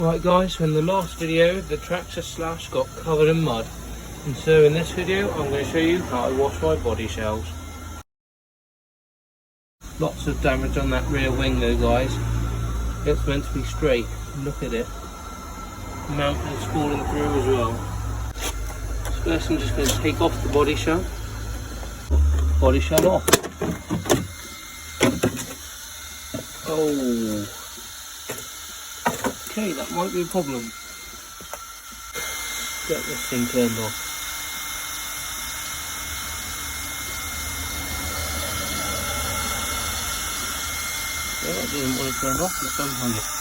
Right guys, so in the last video the tractor slash got covered in mud, and so in this video I'm going to show you how I wash my body shells. Lots of damage on that rear wing though guys. It's meant to be straight, look at it. The mount is falling through as well. So first I'm just going to take off the body shell. Body shell off. Oh. Okay, that might be a problem. Get this thing turned off. Yeah, that doesn't want to turn off, let's unplug it.